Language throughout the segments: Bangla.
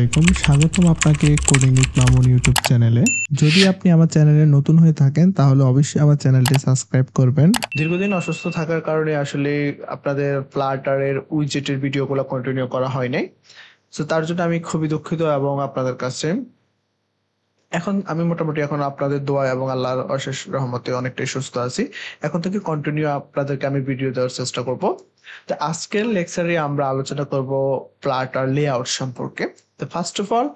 আলাইকুম, স্বাগতম আপনাকে কোডিং উইথ মামুন ইউটিউব চ্যানেলে। যদি আপনি আমার চ্যানেলে নতুন হয়ে থাকেন তাহলে অবশ্যই আমার চ্যানেলটি সাবস্ক্রাইব করবেন। দীর্ঘদিন অসুস্থ থাকার কারণে আসলে আপনাদের ফ্লাটারের উইজেটের ভিডিওগুলো কন্টিনিউ করা হয় নাই। সো তার জন্য আমি খুবই দুঃখিত এবং আপনাদের কাছে এখন আমি মোটামুটি এখন আপনাদের দোয়া এবং আল্লাহর অশেষ রহমতে অনেকটাই সুস্থ আছি। এখন থেকে কন্টিনিউ আপনাদেরকে আমি ভিডিও দেওয়ার চেষ্টা করব। তো আজকের লেকচারে আমরা আলোচনা করব ফ্লাটার লেআউট সম্পর্কে। তো ফার্স্ট অফ অল,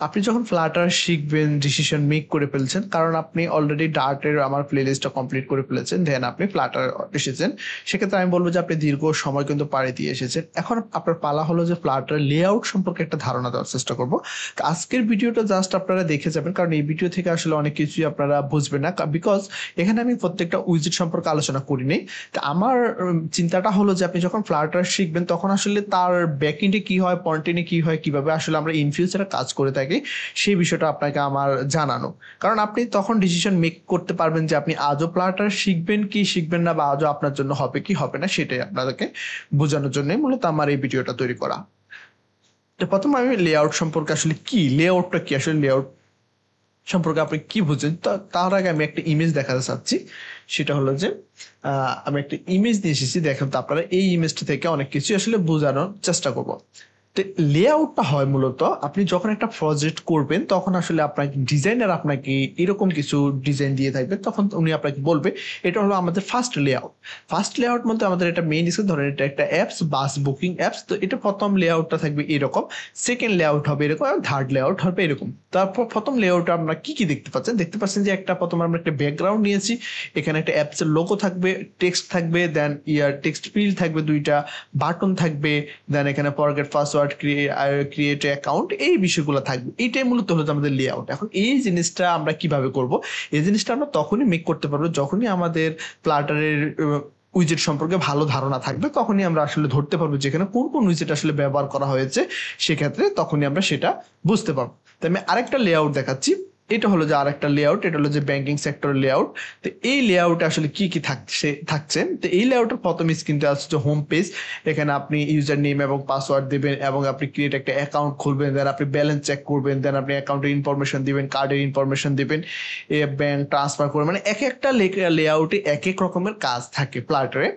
আপনি যখন ফ্লাটার শিখবেন, ডিসিশন মেক করে ফেলছেন, কারণ আপনি অলরেডি ডার্টের আমার প্লেলিস্টটা কমপ্লিট করে ফেলেছেন, দেন আপনি ফ্লাটার এসেছেন, সেক্ষেত্রে আমি বলবো যে আপনি দীর্ঘ সময় কিন্তু পাড়ি দিয়ে এসেছেন। এখন আপনার পালা হলো যে ফ্লাটার লেআউট সম্পর্কে একটা ধারণা দেওয়ার চেষ্টা করব। আজকের ভিডিওটা জাস্ট আপনারা দেখে যাবেন, কারণ এই ভিডিও থেকে আসলে অনেক কিছুই আপনারা বুঝবেন না, বিকজ এখানে আমি প্রত্যেকটা উইজেট সম্পর্কে আলোচনা করিনি। তো আমার চিন্তাটা হলো যে আপনি যখন ফ্লাটার শিখবেন তখন আসলে তার ব্যাকএন্ডে কি হয়, ফ্রন্টএন্ডে কি হয়, কিভাবে আসলে আমরা ইন ফিউচারে কাজ করে থাকি, সেই বিষয়টা আপনাকে আমার জানানো। কারণ আপনি তখন ডিসিশন মেক করতে পারবেন যে আপনি আজও ফ্লাটার শিখবেন কি শিখবেন না, বা আজও আপনার জন্য হবে কি হবে না, সেটাই আপনাদেরকে বোঝানোর জন্যই মূলত আমার এই ভিডিওটা তৈরি করা। তো প্রথমে আমি লেআউট সম্পর্কে আসলে কি, লেআউটটা কি, আসলে লেআউট সম্পর্কে আপনি কি বুঝছেন তার আগে আমি একটা ইমেজ দেখাতে চাচ্ছি। সেটা হলো যে আমি একটা ইমেজ দিয়ে এসেছি, দেখেন তো আপনারা এই ইমেজটা থেকে অনেক কিছু আসলে বোঝানোর চেষ্টা করব। তো লেআউটটা হয় মূলত আপনি যখন একটা প্রজেক্ট করবেন তখন আসলে আপনাকে ডিজাইনার আপনাকে এরকম কিছু ডিজাইন দিয়ে থাকবে, তখন উনি আপনাকে বলবে এটা হলো আমাদের ফার্স্ট লেআউট। ফার্স্ট লেআউট মধ্যে আমাদের এটা মেইন স্ক্রিন, ধরেন এটা একটা অ্যাপস, বাস বুকিং অ্যাপস। তো এটা প্রথম লেআউটটা থাকবে এরকম, সেকেন্ড লেআউট হবে এরকম, এবং থার্ড লেআউট হবে এরকম। তারপর প্রথম লেআউটে আমরা কি কি দেখতে পাচ্ছেন, দেখতে পাচ্ছেন যে একটা প্রথম আমরা একটা ব্যাকগ্রাউন্ড নিয়েছি, এখানে একটা অ্যাপসের লোগো থাকবে, টেক্সট থাকবে, দেন টেক্সট ফিল্ড থাকবে, দুইটা বাটন থাকবে, দেন এখানে ফরগেট পাসওয়ার্ড, ক্রিয়েট অ্যাকাউন্ট, এই বিষয়গুলো থাকবে। এইটাই মূলত হলো আমাদের লেআউট। এখন এই জিনিসটা আমরা কিভাবে করব, এই জিনিসটা আমরা তখনই মেক করতে পারবো যখনই আমাদের ফ্লাটারের উইজেট সম্পর্কে ভালো ধারণা থাকবে, তখনই আমরা আসলে ধরতে পারবো যেখানে কোন কোন উইজেট আসলে ব্যবহার করা হয়েছে, সেক্ষেত্রে তখনই আমরা সেটা বুঝতে পারবো। তো আমি আরেকটা লেআউট দেখাচ্ছি। এটা হলো যে আরেকটা লেআউট, এটা হলো যে ব্যাংকিং সেক্টর লেআউট। তো এই লেআউটে আসলে কি কি থাকছে। তো এই লেআউটের প্রথম স্ক্রিনটা আছে যে হোম পেজ, এখানে আপনি ইউজার নেম এবং পাসওয়ার্ড দিবেন, এবং আপনি ক্রিয়েট একটা অ্যাকাউন্ট খুলবেন, দেন আপনি ব্যালেন্স চেক করবেন, দেন আপনি অ্যাকাউন্টের ইনফরমেশন দিবেন, কার্ডের ইনফরমেশন দিবেন, ব্যাংক ট্রান্সফার করবেন। মানে এক একটা লেআউটে এক এক রকমের কাজ থাকে ফ্লাটারে।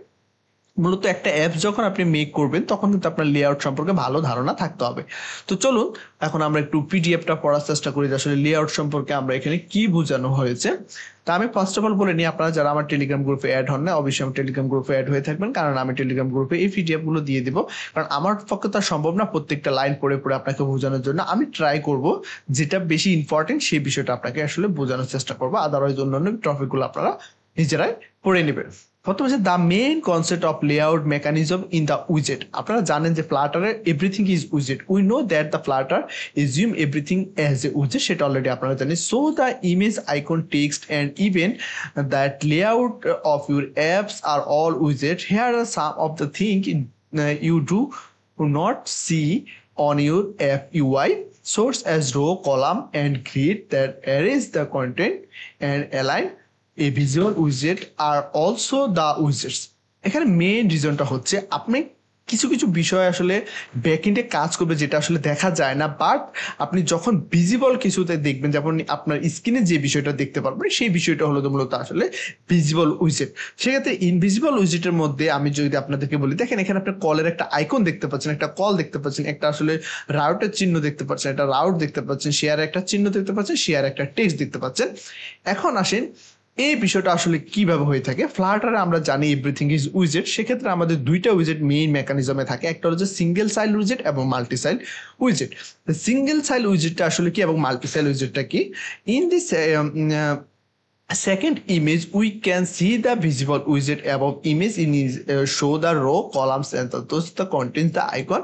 মূলত একটা অ্যাপ যখন আপনি মেক করবেন তখন কিন্তু আপনার লেআউট সম্পর্কে ভালো ধারণা থাকতে হবে। তো চলুন এখন আমরা একটু পিডিএফটা পড়ার চেষ্টা করি যে আসলে লেআউট সম্পর্কে আমরা এখানে কি বোঝানো হয়েছে। তা আমি ফার্স্ট অফ অল বলে নিই, আপনারা যারা আমার টেলিগ্রাম গ্রুপে অ্যাড হন না, অবশ্যই আমার টেলিগ্রাম গ্রুপে অ্যাড হয়ে থাকবেন, কারণ আমি টেলিগ্রাম গ্রুপে এই পিডিএফ গুলো দিয়ে দিব। কারণ আমার পক্ষে তো সম্ভব না প্রত্যেকটা লাইন পড়ে পড়ে আপনাকে বোঝানোর জন্য। আমি ট্রাই করব যেটা বেশি ইম্পর্টেন্ট সেই বিষয়টা আপনাকে আসলে বোঝানোর চেষ্টা করবো, আদারওয়াইজ অন্যান্য টপিকগুলো আপনারা নিজেরাই পড়ে নেবেন। প্রথমে হচ্ছে the main concept of layout mechanism in the উইজেট। আপনারা জানেন যে ফ্লাটারে everything is উইজেট, we know that the Flutter assume everything as a উইজেট, সেটা অলরেডি আপনারা জানেন। So the image, icon, text and even that layout of your apps R all উইজেট। Here R some of the thing you do not see on your app UI. Source as row, column and grid that arrange the content and align a visual widget are also the widgets. এখানে মেইন রিজনটা হচ্ছে আপনি কিছু কিছু বিষয় আসলে ব্যাকএন্ডে কাজ করবে যেটা আসলে দেখা যায় না, বাট আপনি যখন ভিজিবল কিছুতে দেখবেন, যেমন আপনার স্ক্রিনে যে বিষয়টা দেখতে পারবেন সেই বিষয়টা হলো মূলত আসলে ভিজিবল উইজেট। সেক্ষেত্রে ইনভিজিবল উইজেটের মধ্যে আমি যদি আপনাদেরকে বলি, দেখেন এখানে আপনি কলের একটা আইকন দেখতে পাচ্ছেন, একটা কল দেখতে পাচ্ছেন, একটা আসলে রাউটের চিহ্ন দেখতে পাচ্ছেন, একটা রাউট দেখতে পাচ্ছেন, শেয়ারের একটা চিহ্ন দেখতে পাচ্ছেন, শেয়ার একটা টেক্সট দেখতে পাচ্ছেন। এখন আসেন এই বিষয়টা আসলে কিভাবে হয়ে থাকে। ফ্লাটারে আমরা জানি এভরিথিং ইজ উইজেট, সেক্ষেত্রে আমাদের দুইটা উইজেট মেইন মেকানিজমে থাকে, একটা হচ্ছে সিঙ্গেল সাইল উইজেট এবং মাল্টি সাইল উইজেট। সিঙ্গেল সাইল উইজেটটা আসলে কি এবং মাল্টি সাইল উইজেটটা কি? In this second image we can see the visible widget above image in show the row, columns and those the contains the icon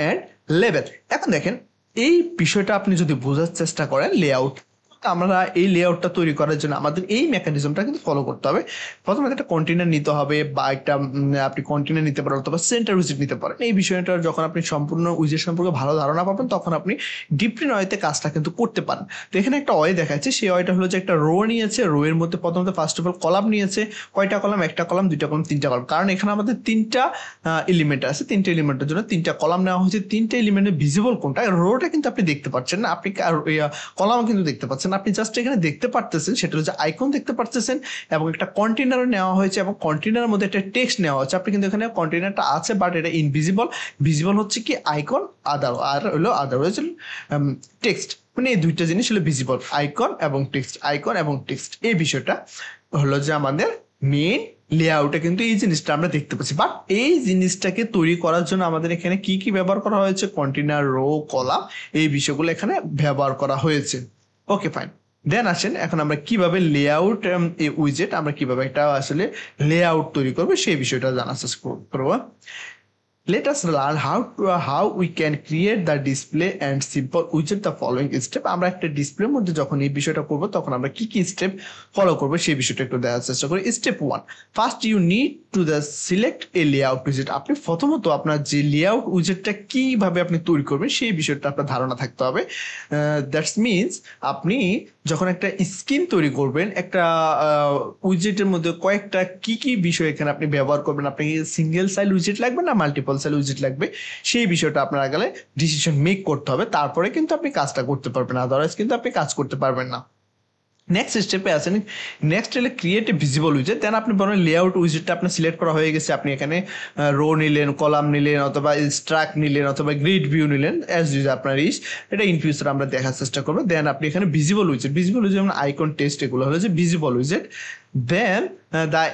and label. এখন দেখেন এই বিষয়টা আপনি যদি বোঝার চেষ্টা করেন লেআউট আমরা এই লেআউটটা তৈরি করার জন্য আমাদের এই মেকানিজমটা কিন্তু ফলো করতে হবে। প্রথমে একটা কন্টেইনার নিতে হবে বা একটা আপনি কন্টেইনার নিতে পারেন অথবা সেন্টার উইজেট নিতে পারেন। এই বিষয়টা যখন আপনি সম্পূর্ণ উইজেট সম্পর্কে ভালো ধারণা পাবেন তখন আপনি ডিপলি ওয়েতে কাজটা কিন্তু করতে পারেন। তো এখানে একটা ওয়ে দেখাচ্ছে, সেই ওয়েটা হলো যে একটা রো নিয়েছে, রো এর মধ্যে প্রথমত ফার্স্ট অফ অল কলাম নিয়েছে। কয়টা কলাম? একটা কলাম, দুইটা কলাম, তিনটা কলাম। কারণ এখানে আমাদের তিনটা এলিমেন্ট আছে, তিনটা এলিমেন্টের জন্য তিনটা কলাম নেওয়া হয়েছে। তিনটা এলিমেন্টের ভিজিবল কোনটা? রোটা কিন্তু আপনি দেখতে পাচ্ছেন না, আপনি কলাম কিন্তু দেখতে পাচ্ছেন। আপনি জাস্ট এখানে দেখতে পারতেছেন সেটা হচ্ছে আইকন দেখতে পারতেছেন এবং একটা কন্টেইনারও নেওয়া হয়েছে এবং কন্টেইনারের মধ্যে একটা টেক্সট নেওয়া হচ্ছে। আপনি কিন্তু এখানে কন্টেইনারটা আছে বাট এটা ইনভিজিবল। ভিজিবল হচ্ছে কি আইকন, আর হলো আদারওয়াইজ টেক্সট। মানে এই দুইটা জিনিস হলো ভিজিবল, আইকন এবং টেক্সট, আইকন এবং টেক্সট। এই বিষয়টা হলো যে আমাদের মেইন লেআউটে কিন্তু এই জিনিসটা আমরা দেখতে পাচ্ছি। বাট এই জিনিসটাকে তৈরি করার জন্য আমাদের এখানে কি কি ব্যবহার করা হয়েছে? কন্টেইনার, রো, কলাম, এই বিষয়গুলো এখানে ব্যবহার করা হয়েছে। Okay fine. দেন আসেন এখন আমরা কিভাবে লেআউট এই উইজেট আমরা কিভাবে একটা আসলে লেআউট তৈরি করবো সেই বিষয়টা জানার চেষ্টা করবো। Let us learn how we can create the display and simple widget the following step. আমরা একটা ডিসপ্লের মধ্যে যখন এই বিষয়টা করব তখন আমরা কি কি স্টেপ ফলো করব সেই বিষয়টা একটু দেখার চেষ্টা করি। Step 1, first you need to select a layout উইজেট। আপনি প্রথমত আপনার যে লেআউট উইজেটটা কিভাবে আপনি তৈরি করবেন সেই বিষয়টা আপনার ধারণা থাকতে হবে। দ্যাটস মিনস আপনি যখন একটা স্কিম তৈরি করবেন, একটা উইজেটের মধ্যে কয়েকটা কি কি বিষয় এখানে আপনি ব্যবহার করবেন, আপনি সিঙ্গেল সাইল উইজেট লাগবে না মাল্টিপল সাইল উইজেট লাগবে, সেই বিষয়টা আপনার আগে ডিসিশন মেক করতে হবে। তারপরে কিন্তু আপনি কাজটা করতে পারবেন, আদারওয়াইজ কিন্তু আপনি কাজ করতে পারবেন না। নেক্সট স্টেপে আছেন, নেক্সট হলে ক্রিয়েট এ ভিজিবল উইজেট। দেন আপনি বলেন লেআউট উইজেটটা আপনার সিলেক্ট করা হয়ে গেছে, আপনি এখানে রো নিলেন, কলাম নিলেন, অথবা স্ট্রাক নিলেন, অথবা গ্রিড ভিউ নিলেন, অ্যাজ ইউজ আপনার ইস। এটা ইন ফিউচার আমরা দেখার চেষ্টা করবো। দেন আপনি এখানে ভিজিবল উইজেট যেমন আইকন, টেক্সট, এগুলো হলো যে visible উইজেট। Then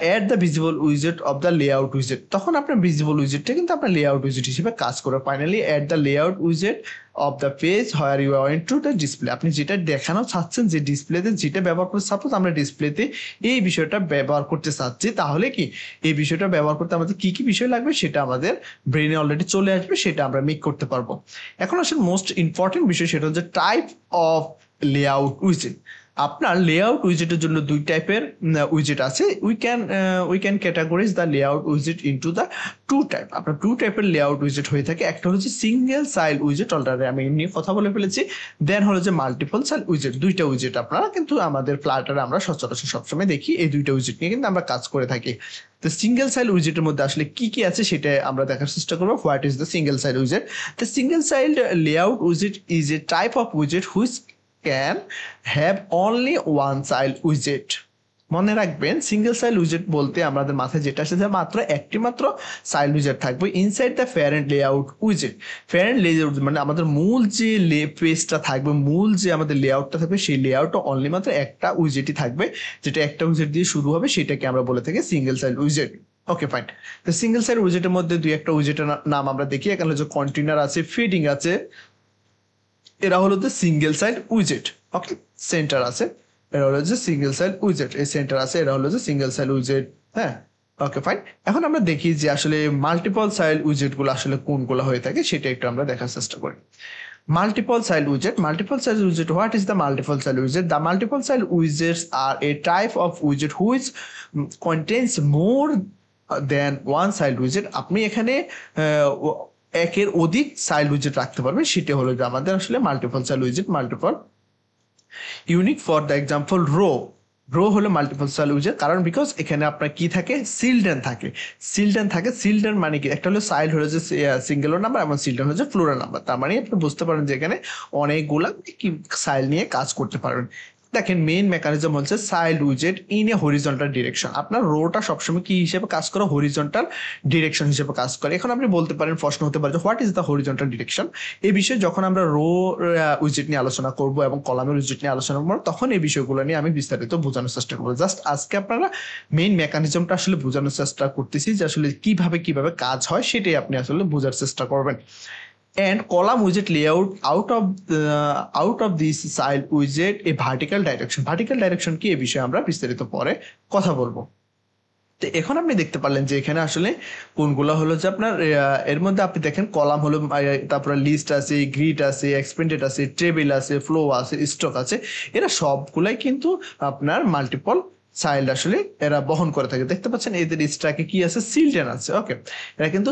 add the visible উইজেট of the layout উইজেট। তখন আপনার ভিজিবল উইজেটটা কিন্তু আপনার লেআউট উইজেট হিসেবে কাজ করে। ফাইনালি অ্যাড দ্য লেআউট উইজেট of the page where you want to the display. আপনি যেটা দেখানো চাচ্ছেন, যে ডিসপ্লেতে যেটা ব্যবহার করতে, সাপোজ আমরা ডিসপ্লেতে এই বিষয়টা ব্যবহার করতে চাচ্ছি, তাহলে কি এই বিষয়টা ব্যবহার করতে আমাদের কি কি বিষয় লাগবে সেটা আমাদের ব্রেনে অলরেডি চলে আসবে, সেটা আমরা মেক করতে পারবো। এখন আসলে মোস্ট ইম্পর্টেন্ট বিষয় সেটা হচ্ছে টাইপ অফ লেআউট উইজেট। আপনার লেআউট উইজেটের জন্য দুই টাইপের উইজেট আছে। We can categorise the layout উইজেট ইনটু দ্য টু টাইপ। আপনার টু টাইপের লেআউট উইজেট হয়ে থাকে। একটা হচ্ছে সিঙ্গেল সাইল উইজেট, অলরেডি আমি নিয়ে কথা বলে ফেলেছি। দেন হলো যে মাল্টিপল সাইল উইজেট। দুইটা উইজেট আপনারা কিন্তু আমাদের ফ্লাটারে আমরা সচরাচর সবসময় দেখি, এই দুইটা উইজেট নিয়ে কিন্তু আমরা কাজ করে থাকি। তো সিঙ্গেল সাইল উইজেটের মধ্যে আসলে কি কি আছে সেটা আমরা দেখার চেষ্টা করবো। What is the single Sail উইজেট? The single Sail layout উইজেট is a type of উইজেট which can have only one child widget. মনে রাখবেন সিঙ্গেল সাইল উইজেট বলতে আমাদের মাথায় যেটা আসে যে মাত্র একটি মাত্র সাইল উইজেট থাকবে ইনসাইড দ্য প্যারেন্ট লেআউট উইজেট। প্যারেন্ট লেআউট মানে আমাদের মূল যে পেজটা থাকবে, মূল যে আমাদের লেআউটটা থাকবে, সেই লেআউটটা অনলি মাত্র একটা উইজেটই থাকবে, যেটা একটা উইজেট দিয়ে শুরু হবে, সেটাকে আমরা বলে থাকি সিঙ্গেল সাইল উইজেট। Okay fine. তো সিঙ্গেল সাইল উইজেটের মধ্যে দুই একটা উইজেটের নাম আমরা দেখি। এখানে হচ্ছে কন্টেইনার আছে, ফিডিং আছে, এরা হলো যে সিঙ্গেল সাইড উইজেট। ওকে, সেন্টার আছে, এরা হলো যে সিঙ্গেল সাইড উইজেট। এই সেন্টার আছে, এরা হলো যে সিঙ্গেল সাইড উইজেট। হ্যাঁ, ওকে ফাইন। এখন আমরা দেখি যে আসলে মাল্টিপল সাইড উইজেট গুলো আসলে কোনগুলো হয়ে থাকে সেটা একটু আমরা দেখার চেষ্টা করি। Multiple style widget. Multiple style widget. What is the multiple style widget? The multiple style widgets are a type of widget which contains more than one style widget. আপনি এখানে একের অধিক সাইল উইজেট রাখতে পারবেন, সেটা হলো যে আমাদের আসলে মাল্টিপল সাইল উইজেট। Multiple unique for the example row হলো মাল্টিপল সাইল উইজেট, কারণ বিকজ এখানে আপনার কি থাকে, চিলড্রেন থাকে। চিলড্রেন মানে কি, একটা হলো চাইল্ড হলো যে সিঙ্গেল নাম্বার এবং চিলড্রেন হচ্ছে প্লুরাল নাম্বার। তার মানে আপনি বুঝতে পারেন যে এখানে অনেকগুলা কি চাইল্ড নিয়ে কাজ করতে পারবেন। দেখেন মেইন মেকানিজম হচ্ছে চাইল্ড উইজেট ইন এ হরিজন্টাল ডিরেকশন। আপনার রোটা সবসময় কি হিসেবে কাজ করে, হরিজন্টাল ডিরেকশন হিসেবে কাজ করে। এখন আপনি বলতে পারেন, প্রশ্ন হতে পারে what is the horizontal direction. এই বিষয়ে যখন আমরা রো উইজেট নিয়ে আলোচনা করব এবং কলামের উইজেট নিয়ে আলোচনা করবো, তখন এই বিষয়গুলো নিয়ে আমি বিস্তারিত বোঝানোর চেষ্টা করবো। জাস্ট আজকে আপনারা মেইন মেকানিজমটা আসলে বোঝানোর চেষ্টা করতেছি, যে আসলে কিভাবে কাজ হয় সেটাই আপনি আসলে বোঝার চেষ্টা করবেন। And column widget layout out of this style widget a vertical direction. Vertical direction কি, এই বিষয়ে আমরা বিস্তারিত পরে কথা বলবো। তো এখন আপনি দেখতে পারলেন যে এখানে আসলে কোনগুলো হলো যে আপনার এর মধ্যে আপনি দেখেন কলাম হলো, তারপরে লিস্ট আছে, গ্রিড আছে, এক্সপেন্ডেড আছে, টেবিল আছে, ফ্লো আছে, স্টক আছে। এরা সবগুলাই কিন্তু আপনার মাল্টিপল চাইল্ড আসলে এরা বহন করে থাকে। দেখতে পাচ্ছেন এদের স্ট্যাকে কি আছে, চিলড্রেন আছে। ওকে, এরা কিন্তু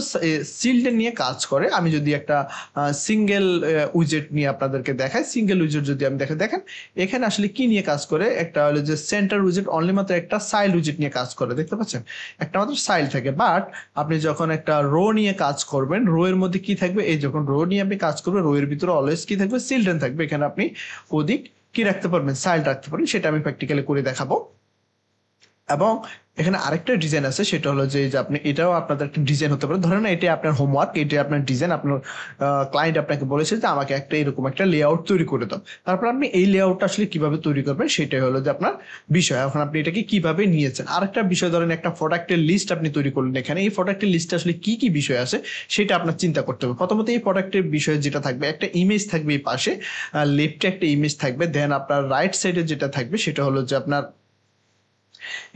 চিলড্রেন নিয়ে কাজ করে। আমি যদি একটা সিঙ্গেল উইজেট নিয়ে আপনাদেরকে দেখাই, সিঙ্গেল উইজেট যদি আমি দেখেন এখানে আসলে কি নিয়ে কাজ করে, একটা হলো যে সেন্টার উইজেট অনলি মাত্র একটা চাইল্ড উইজেট নিয়ে কাজ করে। দেখতে পাচ্ছেন একটা মাত্র চাইল্ড থাকে। বাট আপনি যখন একটা রো নিয়ে কাজ করবেন, রো এর মধ্যে কি থাকবে, এই যখন রো নিয়ে আপনি কাজ করবেন, রো এর ভিতরে অলওয়েজ কি থাকবে, চিলড্রেন থাকবে। এখানে আপনি অধিক কি রাখতে পারবেন, চাইল্ড রাখতে পারবেন। সেটা আমি প্র্যাকটিক্যালি করে দেখাবো। এবং এখানে আরেকটা ডিজাইন আছে, সেটা হলো যে আপনি এটাও আপনাদের একটা ডিজাইন হতে পারে। ধরেন এটা আপনার হোমওয়ার্ক, এটা আপনার ডিজাইন, আপনার ক্লায়েন্ট আপনাকে বলেছে যে আমাকে একটা এরকম একটা লেআউট তৈরি করে দাও। তারপর আপনি এই লেআউটটা আসলে কিভাবে তৈরি করবেন সেটাই হলো যে আপনার বিষয়। এখন আপনি এটাকে কিভাবে নিয়েছেন। আরেকটা বিষয়, ধরেন একটা প্রোডাক্টের লিস্ট আপনি তৈরি করলেন, এখানে এই প্রোডাক্টের লিস্টে আসলে কি কি বিষয় আছে সেটা আপনার চিন্তা করতে হবে। প্রথমত এই প্রোডাক্টের বিষয়ে যেটা থাকবে, একটা ইমেজ থাকবে এই পাশে, লেফটে একটা ইমেজ থাকবে, দেন আপনার রাইট সাইডে যেটা থাকবে সেটা হলো যে আপনার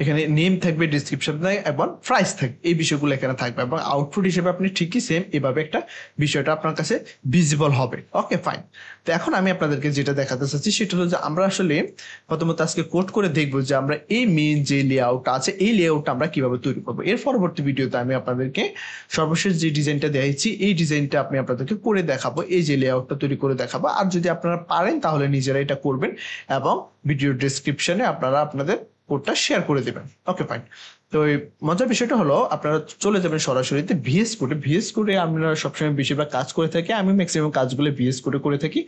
এখানে নেম থাকবে, ডিসক্রিপশন থাকবে এবং প্রাইস থাকবে। এই বিষয়গুলো এখানে থাকবে এবং আউটপুট হিসেবে আপনি ঠিকই সেম এভাবে একটা বিষয়টা আপনার কাছে ভিজিবল হবে। Okay fine. তো এখন আমি আপনাদেরকে যেটা দেখাতে চাচ্ছি সেটা হলো যে আমরা আসলে প্রথমত আজকে কোড করে দেখবো যে আমরা এই মেইন যে লেআউটটা আছে এই লেআউটটা আমরা কিভাবে তৈরি করবো। এর পরবর্তী ভিডিওতে আমি আপনাদেরকে সর্বশেষ যে ডিজাইনটা দেখাইছি এই ডিজাইনটা আপনি আপনাদেরকে করে দেখাবো, এই যে লেআউটটা তৈরি করে দেখাবো। আর যদি আপনারা পারেন তাহলে নিজেরা এটা করবেন এবং ভিডিও ডেসক্রিপশনে আপনারা আপনাদের কোডটা শেয়ার করে দেবেন। Okay fine. তো মজার বিষয়টা হলো আপনারা চলে যাবেন সরাসরিতে ভিএস কোডে। ভিএস কোডে আমরা সবসময় বেশিরভাগ কাজ করে থাকি, আমি ম্যাক্সিমাম কাজগুলো ভিএস কোডে করে থাকি।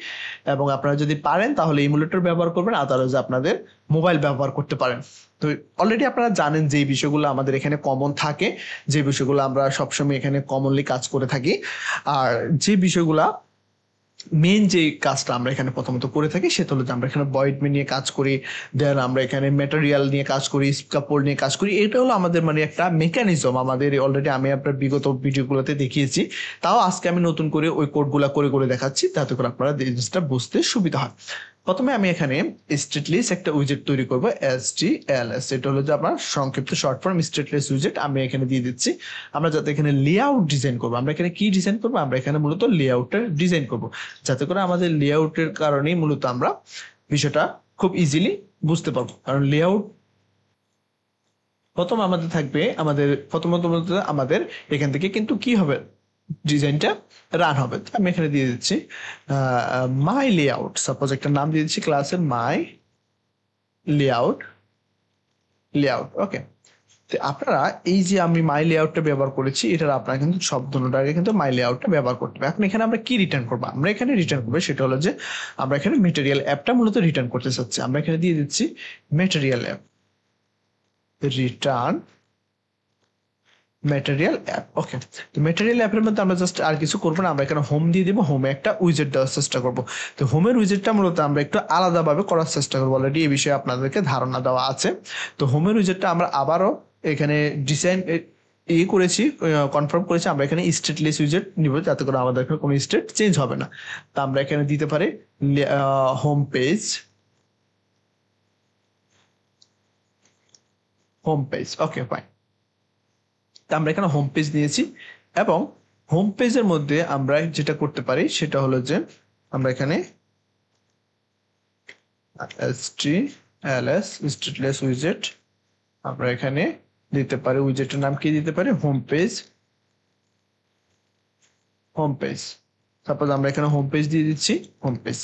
এবং আপনারা যদি পারেন তাহলে ইমুলেটর ব্যবহার করবেন, আদারওয়াইজ আপনাদের মোবাইল ব্যবহার করতে পারেন। তো অলরেডি আপনারা জানেন যে এই বিষয়গুলো আমাদের এখানে কমন থাকে, যে বিষয়গুলো আমরা সবসময় এখানে কমনলি কাজ করে থাকি। আর যে বিষয়গুলা মেন যে কাজটা আমরা এখানে প্রথমত করে থাকি সেটা হলো যে আমরা এখানে বয়েড নিয়ে কাজ করি, দেন আমরা এখানে ম্যাটেরিয়াল নিয়ে কাজ করি, স্কাপোল্ড নিয়ে কাজ করি। এটা হলো আমাদের মানে একটা মেকানিজম আমাদের, অলরেডি আমি আপনার বিগত ভিডিওগুলোতে দেখিয়েছি। তাও আজকে আমি নতুন করে ওই কোডগুলা করে করে দেখাচ্ছি যাতে করে আপনারা জিনিসটা বুঝতে সুবিধা হয়। প্রথমে আমি এখানে স্ট্যাটলেস একটা উইজেট তৈরি করব, STLS। এটা হলো যে আপনার সংক্ষিপ্ত শর্ট ফর্ম স্ট্যাটলেস উইজেট আমি এখানে দিয়ে দিচ্ছি। আমরা যাতে এখানে লেআউট ডিজাইন করব, আমরা এখানে কি ডিজাইন করব, আমরা এখানে মূলত লেআউটের ডিজাইন করব, যাতে করে আমাদের লেআউটের কারণেই মূলত আমরা বিষয়টা খুব ইজিলি বুঝতে পারবো। কারণ লেআউট প্রথম আমাদের থাকবে, প্রথমত আমাদের এখান থেকে কিন্তু কি হবে, ডিজাইনটা রান হবে। আমি এখানে দিয়ে দিচ্ছি মাই লেআউট, সাপোজ একটা নাম দিয়ে দিচ্ছি ক্লাসের মাই লেআউট। ওকে, তো আপনারা এই যে আমি মাই লেআউটটা ব্যবহার করেছি, এটার আপনারা কিন্তু সব ধরনের কিন্তু মাই লেআউটটা ব্যবহার করতে হবে। এখন এখানে আমরা কি রিটার্ন করবো, আমরা এখানে রিটার্ন করবো সেটা হলো যে আমরা এখানে মেটেরিয়াল অ্যাপটা মূলত রিটার্ন করতে চাচ্ছি। আমরা এখানে দিয়ে দিচ্ছি material app, return material app. Okay, তো ম্যাটেরিয়াল অ্যাপের মধ্যে আমরা জাস্ট আর কিছু করবো না, আমরা এখানে হোম দিয়ে দিব, হোমে একটা উইজেট দেওয়ার চেষ্টা করবো। তো হোমের উইজেটটা মূলত আমরা একটু আলাদাভাবে করার চেষ্টা করবো, অলরেডি এই বিষয়ে আপনাদেরকে ধারণা দেওয়া আছে। তো হোমের উইজেটটা আমরা আবারও এখানে ডিজাইন করেছি, কনফার্ম করেছি। আমরা এখানে স্টেটলেস উইজেট নিব যাতে করে আমাদের এখানে কোনো স্টেট চেঞ্জ হবে না। তো আমরা এখানে দিতে পারি হোম পেজ। Okay fine. আমরা এখানে হোম পেজ নিয়েছি এবং হোম পেজের মধ্যে আমরা যেটা করতে পারি সেটা হলো যে আমরা এখানে STLS স্ট্যাটলেস উইজেট আমরা এখানে দিতে পারি, উইজেটের নাম কি দিতে পারি, হোম পেজ। সাপোজ আমরা এখানে হোম পেজ দিয়ে দিচ্ছি, হোম পেজ।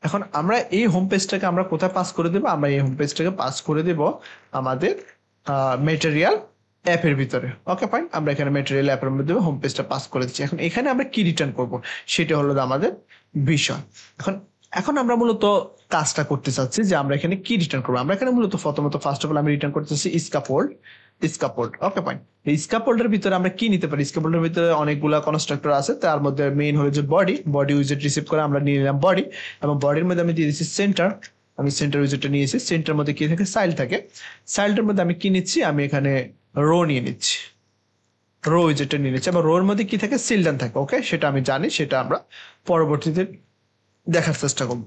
এখন আমরা এই হোম পেজটাকে আমরা কোথায় পাস করে দেব, আমরা এই হোম পেজটাকে পাস করে দেব আমাদের মেটেরিয়াল অ্যাপের ভিতরে। ওকে ফাইন, আমরা এখানে মেটেরিয়াল অ্যাপের মধ্যে হোম পেজটা পাস করে দিচ্ছি। এখন এখানে আমরা কি রিটার্ন করব সেটা হলো আমাদের বিষয়। এখন আমরা মূলত কাজটা করতে চাচ্ছি যে আমরা এখানে কি রিটার্ন করবো। আমরা এখানে মূলত প্রথমত ফার্স্ট অফ অল আমি রিটার্ন করতে চাচ্ছি স্কাপোল্ড। Okay fine. এই স্কাপোল্ডের ভিতরে আমরা কি নিতে পারি, স্কাপোল্ডের ভিতরে অনেকগুলা কনস্ট্রাক্টর আছে, তার মধ্যে মেইন হলো যে বডি উইজেট রিসিভ করে আমরা নিয়ে নিলাম বডি, এবং বডির মধ্যে আমি দিয়ে দিচ্ছি সেন্টার। আমি সেন্টার উইজেটটা নিয়েছি, সেন্টার মধ্যে কি থাকে, চাইল্ড থাকে। চাইল্ডের মধ্যে আমি কি নিচ্ছি, আমি এখানে রো নিয়ে নিচ্ছি, রো উইজেটটা নিয়ে নিচ্ছি, এবং রোর মধ্যে কি থাকে, চিলড্রেন থাকে। ওকে, সেটা আমি জানি, সেটা আমরা পরবর্তীতে দেখার চেষ্টা করব।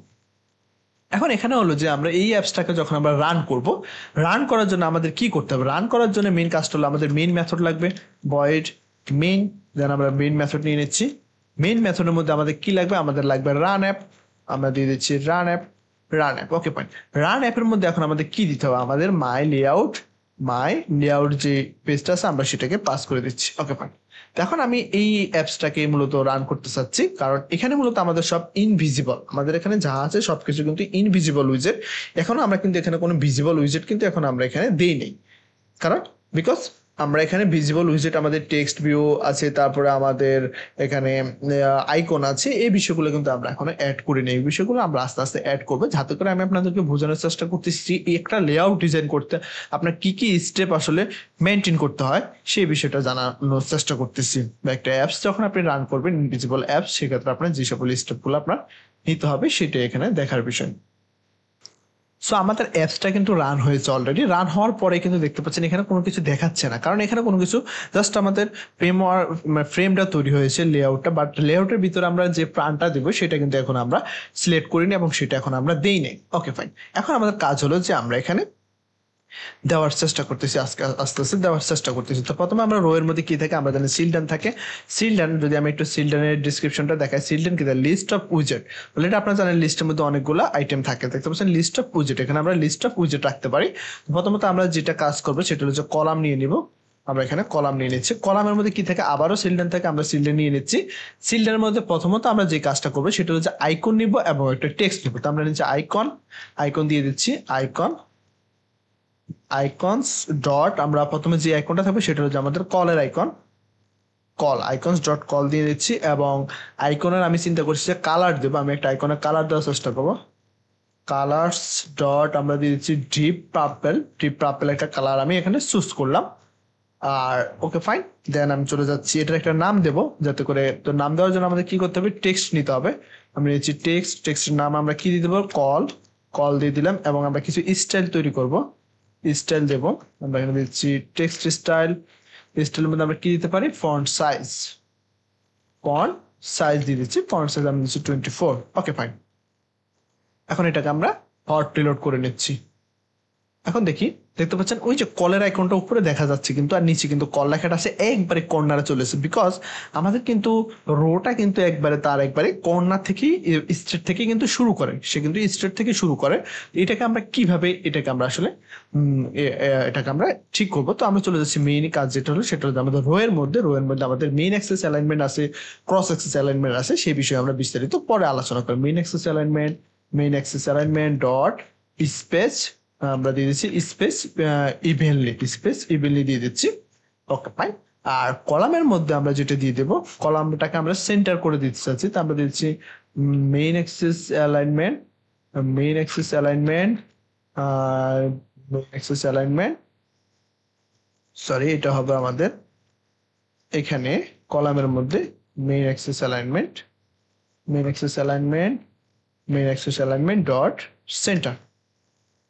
এখন এখানে হলো যে আমরা এই অ্যাপসটাকে যখন আমরা রান করব, রান করার জন্য আমাদের কি করতে হবে? রান করার জন্য মেইন কাজটা হলো আমাদের মেইন মেথড লাগবে, ভয়েড মেইন। দেন আমরা মেইন মেথড নিয়ে নিচ্ছি। মেইন মেথডের মধ্যে আমাদের কি লাগবে? আমাদের লাগবে রান অ্যাপ। আমরা দিয়ে দিচ্ছি run app, run app. Okay fine. Run অ্যাপের মধ্যে এখন আমাদের কি দিতে হবে? আমাদের মাই লেআউট যে পেজটা আছে আমরা সেটাকে পাস করে দিচ্ছি। Okay fine. এখন আমি এই অ্যাপসটাকে মূলত রান করতে চাচ্ছি, কারণ এখানে মূলত আমাদের সব ইনভিজিবল, আমাদের এখানে যা আছে সবকিছু কিন্তু ইনভিজিবল উইজেট। এখনো আমরা কিন্তু এখানে কোনো ভিজিবল উইজেট কিন্তু এখন আমরা এখানে দেই নেই, কারণ বিকজ আমরা এখানে ভিজিবল উইজেট, আমাদের টেক্সট ভিউ আছে, তারপরে আমাদের এখানে আইকন আছে, এই বিষয়গুলো কিন্তু আমরা এখনো অ্যাড করি না। এই বিষয়গুলো আমরা আস্তে আস্তে অ্যাড করবো, যাতে করে আমি আপনাদেরকে বোঝানোর চেষ্টা করতেছি একটা লেআউট ডিজাইন করতে আপনার কি কি স্টেপ আসলে মেনটেন করতে হয়, সেই বিষয়টা জানানোর চেষ্টা করতেছি। বা একটা অ্যাপস যখন আপনি রান করবেন, ইনভিজিবল অ্যাপস, সেক্ষেত্রে আপনার যে সকল স্টেপগুলো আপনার নিতে হবে সেটাই এখানে দেখার বিষয়। সো আমাদের অ্যাপসটা কিন্তু রান হয়েছে অলরেডি। রান হওয়ার পরে কিন্তু দেখতে পাচ্ছেন এখানে কোনো কিছু দেখাচ্ছে না, কারণ এখানে কোনো কিছু, জাস্ট আমাদের ফ্রেমটা তৈরি হয়েছে, লেআউটটা, বাট লেআউটের ভিতরে আমরা যে প্রাণটা দেবো সেটা কিন্তু এখন আমরা সিলেক্ট করিনি এবং সেটা এখন আমরা দেই নাই। Okay fine. এখন আমাদের কাজ হলো যে আমরা এখানে দেওয়ার চেষ্টা করতেছি, আজকে আস্তে আস্তে দেওয়ার চেষ্টা করতেছি। তো প্রথমে আমরা রো এর মধ্যে কি থাকে? আমরা জানি সিলডান থাকে। সিলডান, যদি আমি একটু সিলডানের ডিসক্রিপশনটা দেখাই, সিলডান কি? List of উইজেট। অলরেডি আপনারা জানেন লিস্টের মধ্যে অনেকগুলো আইটেম থাকে, দেখতে পাচ্ছেন লিস্ট অফ উইজেট। এখানে আমরা লিস্ট অফ উইজেট রাখতে পারি। প্রথমত আমরা যেটা কাজ করবো সেটা হচ্ছে কলাম নিয়ে নিব। আমরা এখানে কলাম নিয়ে নিচ্ছি। কলামের মধ্যে কি থাকে? আবারও সিলডান থাকে, আমরা সিলডান নিয়ে নিচ্ছি। সিলডানের মধ্যে প্রথমত আমরা যে কাজটা করবো সেটা হচ্ছে আইকন নিব এবং একটা টেক্সট নিব। তো আমরা নিচ্ছি আইকন দিয়ে দিচ্ছি, আইকনস ডট, আমরা প্রথমে যে আইকনটা থাকবে সেটা হচ্ছে আমাদের কলের আইকন, আইকনস ডট কল দিয়ে দিচ্ছি। এবং আইকনের আমি চিন্তা করছি যে কালার দেবো, আমি একটা আইকনের কালার দেওয়ার চেষ্টা করবো। কালার্স ডট আমরা দিয়ে দিচ্ছি ডিপ পার্পল একটা কালার আমি এখানে চুজ করলাম। আর ওকে ফাইন। দেন আমি চলে যাচ্ছি, এটার একটা নাম দেবো, যাতে করে, তো নাম দেওয়ার জন্য আমাদের কি করতে হবে? টেক্সট নিতে হবে। আমি নিচ্ছি টেক্সটের নাম আমরা কি দিয়ে দেবো? কল দিয়ে দিলাম। এবং আমরা কিছু স্টাইল তৈরি করব, স্টাইল দেবো। আমরা এখানে দিচ্ছি টেক্সট স্টাইলের মধ্যে আমরা কি দিতে পারি? ফন্ট সাইজ দিয়ে দিচ্ছি। ফন্ট সাইজ আমি দিচ্ছি 24। Okay fine. এখন এটাকে আমরা হট রিলোড করে নিচ্ছি। এখন দেখতে পাচ্ছেন ওই যে কলের আইকনটা উপরে দেখা যাচ্ছে, কিন্তু আর নিচে কিন্তু কল লেখাটা আছে একবারে কর্নারে চলে এসেছে, বিকজ আমাদের কিন্তু রোটা কিন্তু একবারে কর্নার থেকেই, স্ট্রেট থেকে কিন্তু শুরু করে, সে কিন্তু স্ট্রেট থেকে শুরু করে। এটাকে আমরা কিভাবে আসলে এটাকে আমরা ঠিক করবো? তো আমরা চলে যাচ্ছি মেইন কাজ, যেটা হলো সেটা হলো আমাদের রো এর মধ্যে আমাদের মেইন অ্যাক্সেস অ্যালাইনমেন্ট আছে, ক্রস অ্যাক্সেস অ্যালাইনমেন্ট আছে, সেই বিষয়ে আমরা বিস্তারিত পরে আলোচনা করি। Main axis alignment dot space, আমরা দিয়ে দিচ্ছি স্পেস ইভেনলি দিয়ে দিচ্ছি। Okay fine. আর কলামের মধ্যে আমরা যেটা দিয়ে দেবো, কলামটাকে আমরা সেন্টার করে দিতে চাচ্ছি, তো আমরা দিচ্ছি মেইন অ্যাক্সেস অ্যালাইনমেন্ট সরি, এটা হবে আমাদের এখানে কলামের মধ্যে main axis alignment dot centre.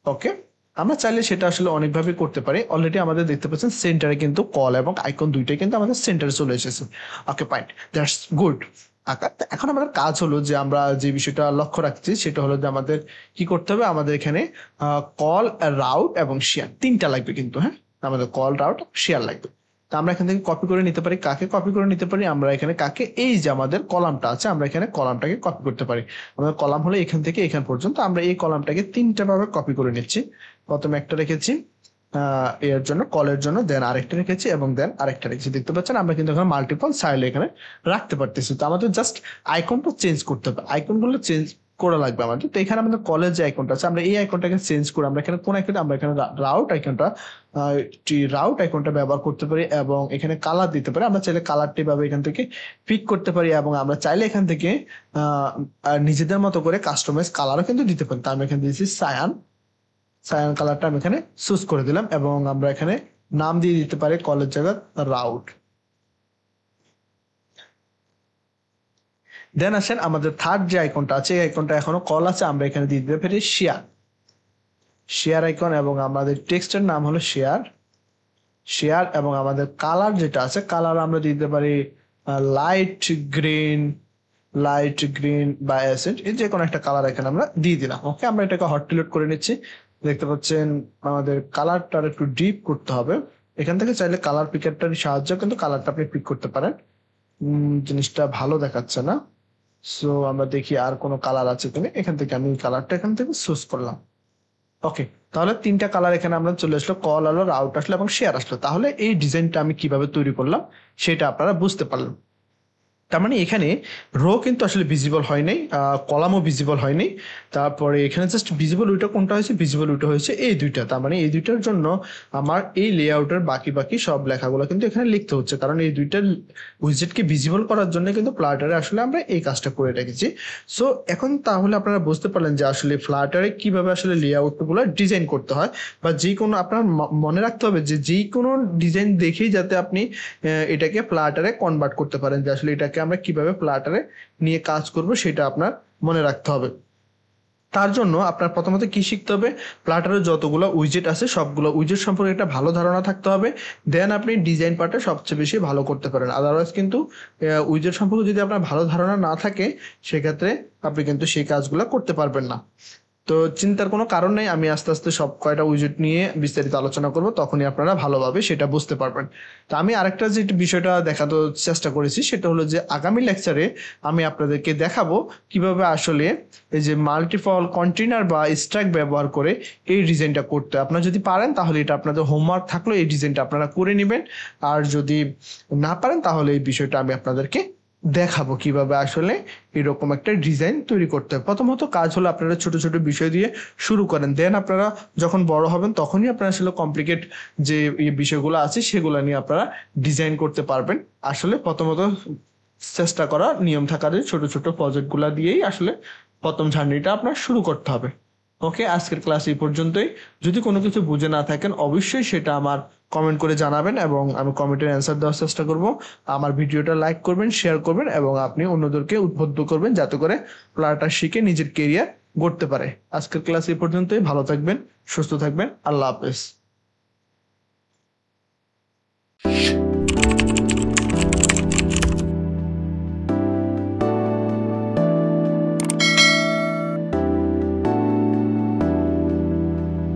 Okay, আমরা চাইলে সেটা আসলে অনেকভাবে করতে পারি। অলরেডি আমাদের দেখতে পাচ্ছেন সেন্টারে কিন্তু কল এবং আইকন দুইটাই কিন্তু আমাদের সেন্টারে চলে এসেছে। Okay fine, that's good. এখন আমাদের কাজ হলো যে আমরা যে বিষয়টা লক্ষ্য রাখছি সেটা হলো যে আমাদের কি করতে হবে? আমাদের এখানে কল, রাউট এবং শেয়ার তিনটা লাগবে কিন্তু, হ্যাঁ, আমাদের কল, রাউট, শেয়ার লাগবে। তো আমরা এখান থেকে কপি করে নিতে পারি। কাকে কপি করে নিতে পারি? আমরা এখানে কাকে, এই যে আমাদের কলামটা আছে, আমরা এখানে কলামটাকে কপি করতে পারি। আমাদের কলাম হলো এখান থেকে এখান পর্যন্ত, আমরা এই কলামটাকে তিনটা ভাবে কপি করে নিচ্ছি। প্রথমে একটা রেখেছি এর জন্য, কলের জন্য, দেন আরেকটা রেখেছি এবং দেন আরেকটা রেখেছি। দেখতে পাচ্ছেন আমরা কিন্তু এখানে মাল্টিপল সাইল এখানে রাখতে পারতেছি। তো আমাদের জাস্ট আইকনটা চেঞ্জ করতে হবে, আইকনগুলো চেঞ্জ করা লাগবে আমাদের। তো এখানে আমাদের কলের যে আইকনটা আছে, আমরা এই আইকনটাকে চেঞ্জ করে আমরা এখানে কোন আইকন, আমরা এখানে রাউট আইকনটা ব্যবহার করতে পারি এবং এখানে কালার দিতে পারি। আমরা চাইলে কালারটি ভাবে এখান থেকে পিক করতে পারি এবং আমরা চাইলে এখান থেকে নিজেদের মতো করে কাস্টমাইজ কালারও কিন্তু দিতে পারি। তো আমি এখানে দিয়েছি সায়ান কালারটা আমি এখানে চুজ করে দিলাম এবং আমরা এখানে নাম দিয়ে দিতে পারি কলের জায়গা রাউট। দেন আসেন আমাদের থার্ড যে আইকনটা আছে, এই আইকনটা এখনো কল আছে, আমরা এখানে দিয়ে দিতে পারি শেয়ার আইকন এবং আমাদের টেক্সটের নাম হলো শেয়ার এবং আমাদের কালার যেটা আছে, কালার আমরা দিতে পারি লাইট গ্রিন লাইট গ্রিন বা অ্যাসেন্ট, এই যে কোনো একটা কালার এখানে আমরা দিয়ে দিলাম। ওকে, আমরা এটাকে হট রিলোড করে নিচ্ছি। দেখতে পাচ্ছেন আমাদের কালারটা একটু ডিপ করতে হবে। এখান থেকে চাইলে কালার পিকারটার সাহায্যে কিন্তু কালারটা আপনি পিক করতে পারেন। জিনিসটা ভালো দেখাচ্ছে না, সো আমরা দেখি আর কোনো কালার আছে কিনা। এখান থেকে আমি কালারটা এখান থেকে চুজ করলাম। ওকে, তাহলে 3টা কালার এখানে আমরা চলে আসলো, কল আলো, রাউট আসলো এবং শেয়ার আসলো। তাহলে এই ডিজাইনটা আমি কিভাবে তৈরি করলাম সেটা আপনারা বুঝতে পারলেন। তার মানে এখানে রো কিন্তু আসলে ভিজিবল হয় নাই, কলামও ভিজিবল হয় নাই। তারপরে এখানে জাস্ট ভিজিবল উইটা কোনটা হয়েছে, ভিজিবল উইটা হয়েছে এই দুইটা। তার মানে এই দুইটার জন্য আমার এই লেআউটের বাকি সব লেখাগুলো কিন্তু এখানে লিখতে হচ্ছে, কারণ এই দুইটা উইজেটকে ভিজিবল করার জন্য কিন্তু ফ্লাটারে আসলে আমরা এই কাজটা করে রেখেছি। সো এখন তাহলে আপনারা বুঝতে পারলেন যে আসলে ফ্লাটারে কিভাবে আসলে লেআউটগুলো ডিজাইন করতে হয়, বা যে কোনো আপনার মনে রাখতে হবে যে যে কোনো ডিজাইন দেখেই যাতে আপনি এটাকে ফ্লাটারে কনভার্ট করতে পারেন, যে আসলে এটাকে আমরা কিভাবে ফ্লাটারে নিয়ে কাজ করব সেটা আপনার মনে রাখতে হবে। তার জন্য আপনার প্রথমত কি শিখতে হবে, ফ্লাটারের যতগুলো উইজেট আছে সবগুলো উইজেট সম্পর্কে একটা ভালো ধারণা থাকতে হবে। দেন আপনি ডিজাইন পার্টে সবচেয়ে বেশি ভালো করতে পারেন। আদারওয়াইজ কিন্তু উইজেট সম্পর্কে যদি আপনার ভালো ধারণা না থাকে সেক্ষেত্রে আপনি কিন্তু সেই কাজগুলো করতে পারবেন না। তো চিন্তার কোনো কারণ নেই, আমি আস্তে আস্তে সব কয়টা উইজেট নিয়ে বিস্তারিত আলোচনা করব, তখনই আপনারা ভালোভাবে সেটা বুঝতে পারবেন। তো আমি আরেকটা যে বিষয়টা দেখাতে চেষ্টা করেছি সেটা হলো যে আগামী লেকচারে আমি আপনাদেরকে দেখাবো কিভাবে আসলে এই যে মাল্টিপল কন্টেইনার বা স্ট্যাক ব্যবহার করে এই ডিজাইনটা করতে। আপনারা যদি পারেন তাহলে এটা আপনাদের হোমওয়ার্ক থাকলো, এই ডিজাইনটা আপনারা করে নেবেন। আর যদি না পারেন তাহলে এই বিষয়টা আমি আপনাদেরকে দেখাবো কিভাবে আসলে এরকম একটা ডিজাইন তৈরি করতে হয়। প্রথমত কাজ হলো আপনারা ছোট ছোট বিষয় দিয়ে শুরু করেন, দেন আপনারা যখন বড় হবেন তখনই আপনারা আসলে কমপ্লিকেট যে বিষয়গুলো আছে সেগুলো নিয়ে আপনারা ডিজাইন করতে পারবেন। আসলে প্রথমত চেষ্টা করা, নিয়ম থাকার ছোট ছোট প্রজেক্টগুলো দিয়েই আসলে প্রথম জার্নিটা আপনার শুরু করতে হবে। ওকে, আজকের ক্লাস এই পর্যন্তই। যদি কোনো কিছু বুঝে না থাকেন অবশ্যই সেটা আমার কমেন্ট করে জানাবেন এবং আমি কমেন্টের অ্যান্সার দেওয়ার চেষ্টা করব। আমার ভিডিওটা লাইক করবেন, শেয়ার করবেন এবং আপনি অন্যদেরকে উদ্বুদ্ধ করবেন যাতে করে ফ্লাটার শিখে নিজের কেরিয়ার গড়তে পারে। আজকের ক্লাস এই পর্যন্তই। ভালো থাকবেন, সুস্থ থাকবেন, আল্লাহ হাফেজ।